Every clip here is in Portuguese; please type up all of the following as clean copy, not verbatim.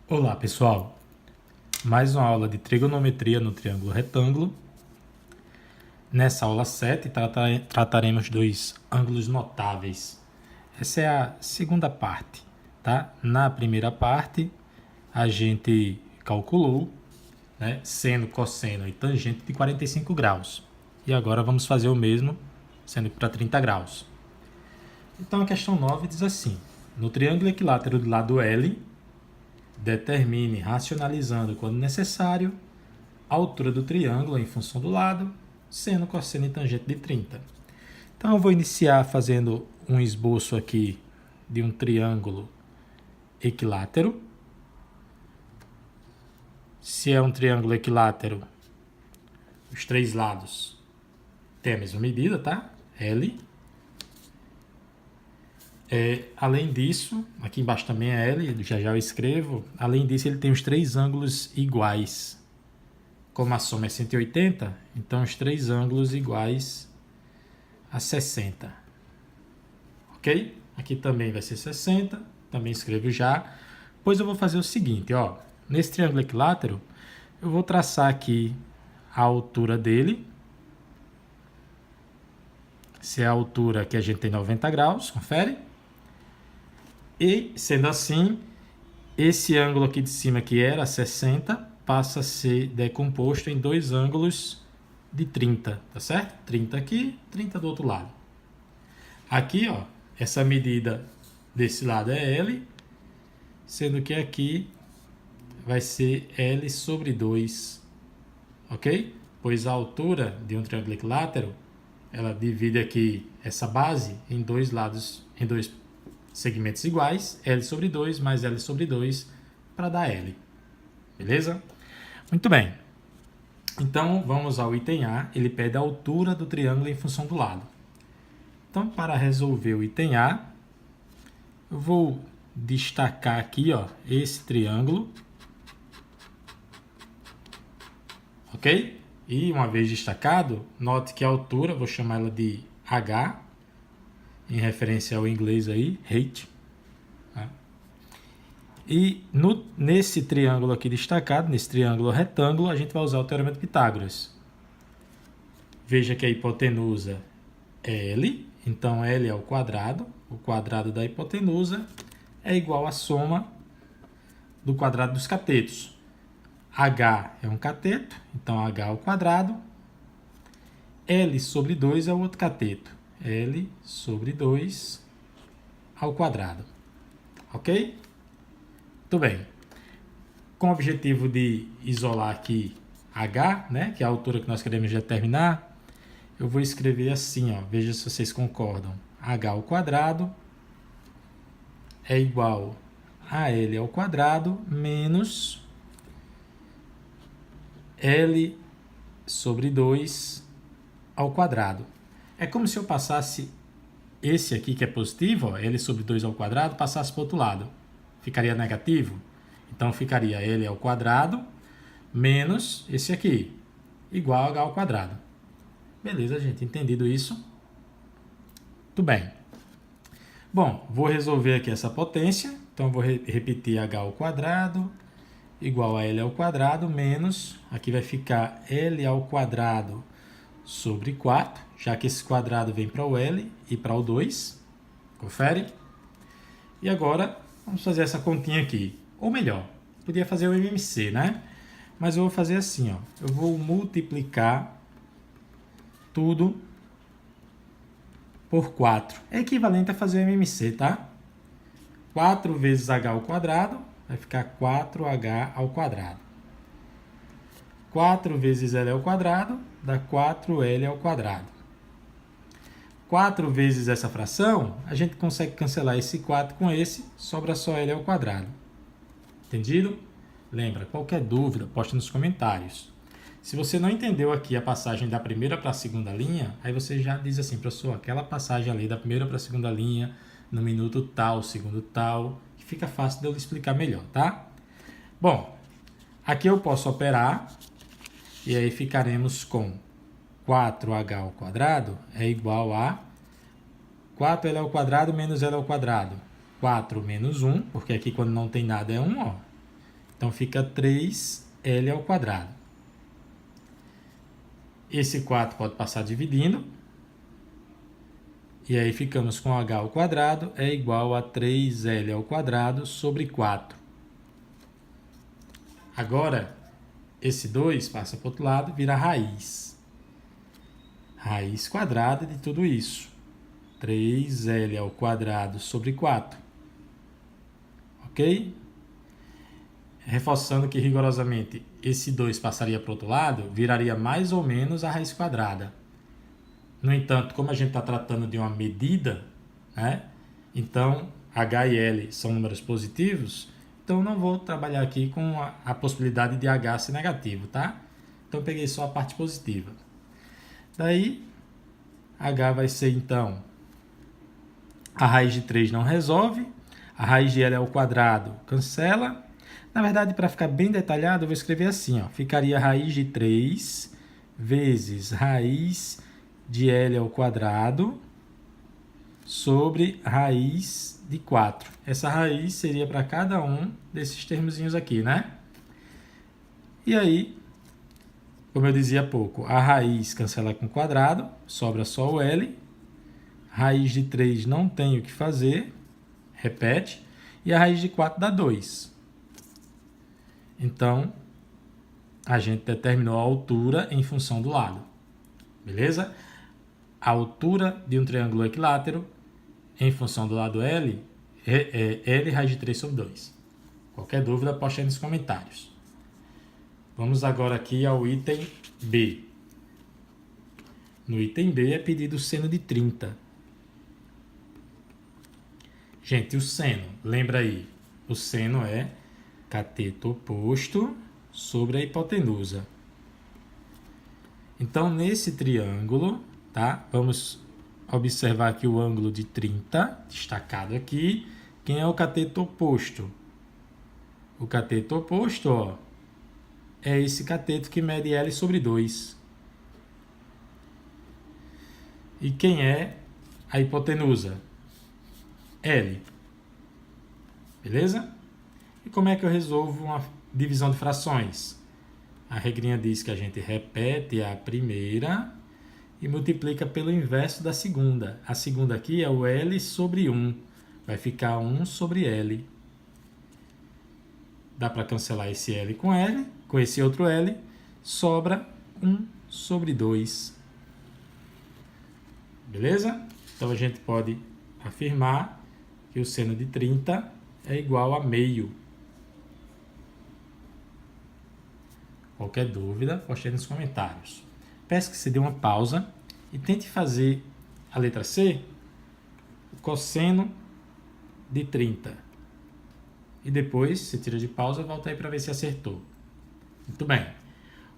Olá pessoal, mais uma aula de trigonometria no triângulo retângulo. Nessa aula 7 trataremos dos ângulos notáveis. Essa é a segunda parte, tá? Na primeira parte a gente calculou, né, seno, cosseno e tangente de 45 graus. E agora vamos fazer o mesmo sendo para 30 graus. Então a questão 9 diz assim: no triângulo equilátero do lado L, determine, racionalizando quando necessário, a altura do triângulo em função do lado, seno, cosseno e tangente de 30. Então eu vou iniciar fazendo um esboço aqui de um triângulo equilátero. Se é um triângulo equilátero, os três lados têm a mesma medida, tá? L. Além disso, aqui embaixo também é L, já eu escrevo. Além disso, ele tem os três ângulos iguais. Como a soma é 180, então os três ângulos iguais a 60. Ok? Aqui também vai ser 60, também escrevo já. Pois eu vou fazer o seguinte, ó. Nesse triângulo equilátero, eu vou traçar aqui a altura dele. Se é a altura que a gente tem 90 graus, confere. E, sendo assim, esse ângulo aqui de cima, que era 60, passa a ser decomposto em dois ângulos de 30, tá certo? 30 aqui, 30 do outro lado. Aqui, ó, essa medida desse lado é L, sendo que aqui vai ser L sobre 2, ok? Pois a altura de um triângulo equilátero, ela divide aqui essa base em dois lados, em dois segmentos iguais, L sobre 2 mais L sobre 2, para dar L. Beleza? Muito bem. Então, vamos ao item A. Ele pede a altura do triângulo em função do lado. Então, para resolver o item A, eu vou destacar aqui, ó, esse triângulo. Ok? E, uma vez destacado, note que a altura, vou chamar ela de H, em referência ao inglês aí, height. Tá? E nesse triângulo aqui destacado, nesse triângulo retângulo, a gente vai usar o Teorema de Pitágoras. Veja que a hipotenusa é L, então L é o quadrado da hipotenusa é igual à soma do quadrado dos catetos. H é um cateto, então H ao quadrado. L sobre 2 é o outro cateto. L sobre 2 ao quadrado. Ok? Muito bem. Com o objetivo de isolar aqui H, né, que é a altura que nós queremos determinar, eu vou escrever assim, ó, veja se vocês concordam. H ao quadrado é igual a L ao quadrado menos L sobre 2 ao quadrado. É como se eu passasse esse aqui, que é positivo, ó, L sobre 2 ao quadrado, passasse para o outro lado. Ficaria negativo. Então, ficaria L ao quadrado menos esse aqui, igual a H ao quadrado. Beleza, gente? Entendido isso? Muito bem. Bom, vou resolver aqui essa potência. Então, vou repetir H ao quadrado igual a L ao quadrado menos, aqui vai ficar L ao quadrado sobre 4, já que esse quadrado vem para o L e para o 2. Confere? E agora, vamos fazer essa continha aqui. Ou melhor, podia fazer o MMC, né? Mas eu vou fazer assim, ó. Eu vou multiplicar tudo por 4. É equivalente a fazer o MMC, tá? 4 vezes H ao quadrado vai ficar 4H ao quadrado. 4 vezes L ao quadrado dá 4L ao quadrado. 4 vezes essa fração, a gente consegue cancelar esse 4 com esse, sobra só L ao quadrado. Entendido? Lembra, qualquer dúvida, posta nos comentários. Se você não entendeu aqui a passagem da primeira para a segunda linha, aí você já diz assim, professor, aquela passagem ali da primeira para a segunda linha, no minuto tal, segundo tal, que fica fácil de eu explicar melhor, tá? Bom, aqui eu posso operar, e aí ficaremos com 4H ao quadrado é igual a 4L ao quadrado menos L ao quadrado. 4 menos 1, porque aqui quando não tem nada é 1, ó. Então fica 3L ao quadrado. Esse 4 pode passar dividindo. E aí ficamos com h ao quadrado é igual a 3L ao quadrado sobre 4. Agora, esse 2 passa para o outro lado, vira raiz. Raiz quadrada de tudo isso. 3L ao quadrado sobre 4. Ok? Reforçando que rigorosamente esse 2 passaria para o outro lado, viraria mais ou menos a raiz quadrada. No entanto, como a gente está tratando de uma medida, né? Então h e L são números positivos, então não vou trabalhar aqui com a possibilidade de h ser negativo, tá? Então peguei só a parte positiva. Daí, h vai ser então, a raiz de 3 não resolve, a raiz de L ao quadrado cancela. Na verdade, para ficar bem detalhado, eu vou escrever assim, ó, ficaria a raiz de 3 vezes raiz de L ao quadrado sobre raiz de 4. Essa raiz seria para cada um desses termozinhos aqui, né? E aí, como eu dizia há pouco, a raiz cancela com o quadrado, sobra só o L. Raiz de 3 não tem o que fazer, repete. E a raiz de 4 dá 2. Então, a gente determinou a altura em função do lado. Beleza? A altura de um triângulo equilátero em função do lado L é L raiz de 3 sobre 2. Qualquer dúvida, poste aí nos comentários. Vamos agora aqui ao item B. No item B é pedido o seno de 30. Gente, o seno, lembra aí, o seno é cateto oposto sobre a hipotenusa. Então, nesse triângulo, tá? Vamos observar aqui o ângulo de 30, destacado aqui. Quem é o cateto oposto? O cateto oposto, ó, é esse cateto que mede L sobre 2. E quem é a hipotenusa? L. Beleza? E como é que eu resolvo uma divisão de frações? A regrinha diz que a gente repete a primeira e multiplica pelo inverso da segunda. A segunda aqui é o L sobre 1. Vai ficar 1 sobre L. Dá para cancelar esse L com L, com esse outro L, sobra 1 sobre 2. Beleza? Então a gente pode afirmar que o seno de 30 é igual a meio. Qualquer dúvida, poste aí nos comentários. Peço que você dê uma pausa e tente fazer a letra C, o cosseno de 30. E depois, você tira de pausa e volta aí para ver se acertou. Muito bem.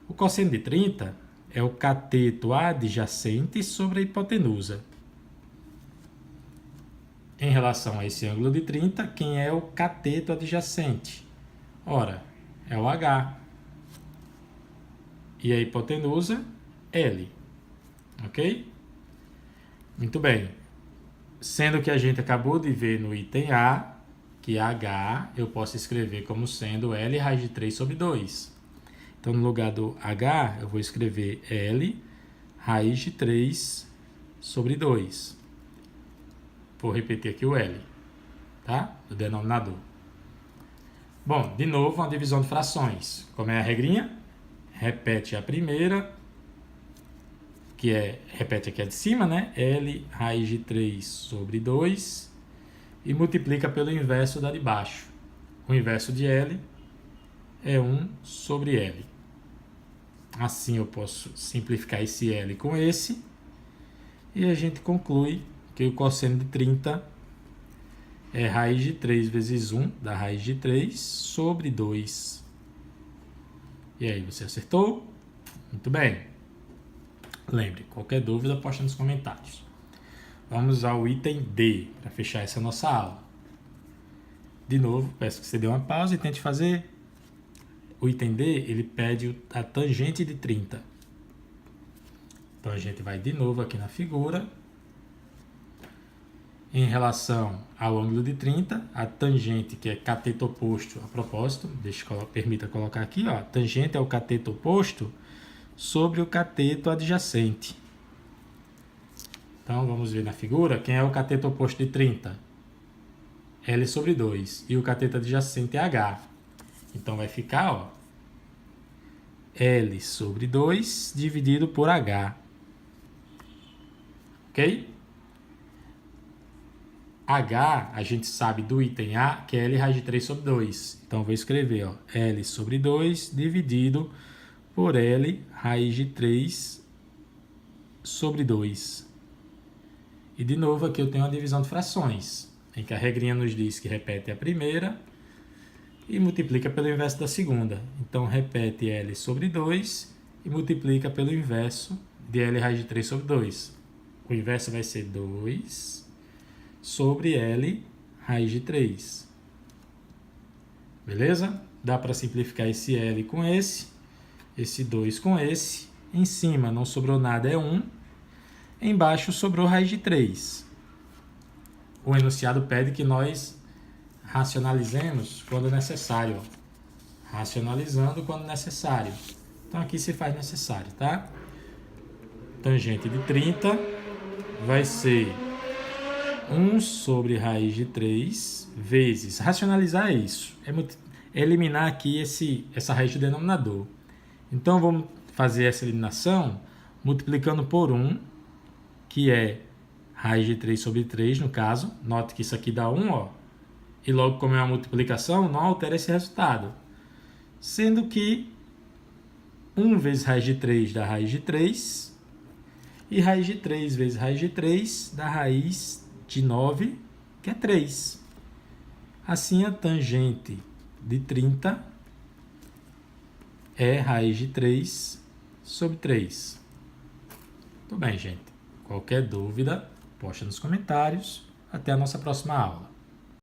O cosseno de 30 é o cateto adjacente sobre a hipotenusa. Em relação a esse ângulo de 30, quem é o cateto adjacente? Ora, é o H. E a hipotenusa, L. Ok? Muito bem. Sendo que a gente acabou de ver no item A, que H eu posso escrever como sendo L raiz de 3 sobre 2. Então, no lugar do H, eu vou escrever L raiz de 3 sobre 2. Vou repetir aqui o L, tá? Do denominador. Bom, de novo, uma divisão de frações. Como é a regrinha? Repete a primeira, que é, repete aqui a de cima, né? L raiz de 3 sobre 2 e multiplica pelo inverso da de baixo. O inverso de L é 1 sobre L. Assim eu posso simplificar esse L com esse e a gente conclui que o cosseno de 30 é raiz de 3 vezes 1 da raiz de 3 sobre 2. E aí, você acertou? Muito bem. Lembre, qualquer dúvida, posta nos comentários. Vamos ao item D, para fechar essa nossa aula. De novo, peço que você dê uma pausa e tente fazer. O item D, ele pede a tangente de 30. Então, a gente vai de novo aqui na figura. em relação ao ângulo de 30, a tangente, que é cateto oposto, a propósito, permita colocar aqui, ó, tangente é o cateto oposto sobre o cateto adjacente. Então, vamos ver na figura, quem é o cateto oposto de 30? L sobre 2, e o cateto adjacente é H. Então, vai ficar, ó, L sobre 2 dividido por H. Ok? H, a gente sabe do item A, que é L raiz de 3 sobre 2. Então, vou escrever, ó, L sobre 2 dividido por L raiz de 3 sobre 2. E, de novo, aqui eu tenho uma divisão de frações, em que a regrinha nos diz que repete a primeira e multiplica pelo inverso da segunda. Então, repete L sobre 2 e multiplica pelo inverso de L raiz de 3 sobre 2. O inverso vai ser 2 sobre L raiz de 3. Beleza? Dá para simplificar esse L com esse 2 com esse. Em cima não sobrou nada, é 1. Embaixo sobrou raiz de 3. O enunciado pede que nós racionalizemos quando necessário. Racionalizando quando necessário. Então aqui se faz necessário, tá? Tangente de 30 vai ser 1 sobre raiz de 3 vezes. Racionalizar é isso. É eliminar aqui essa raiz do denominador. Então, vamos fazer essa eliminação multiplicando por 1, que é raiz de 3 sobre 3, no caso. Note que isso aqui dá 1, ó. E logo, como é uma multiplicação, não altera esse resultado. Sendo que 1 vezes raiz de 3 dá raiz de 3. E raiz de 3 vezes raiz de 3 dá raiz de 9, que é 3. Assim, a tangente de 30 é raiz de 3 sobre 3. Muito bem, gente. Qualquer dúvida, posta nos comentários. Até a nossa próxima aula.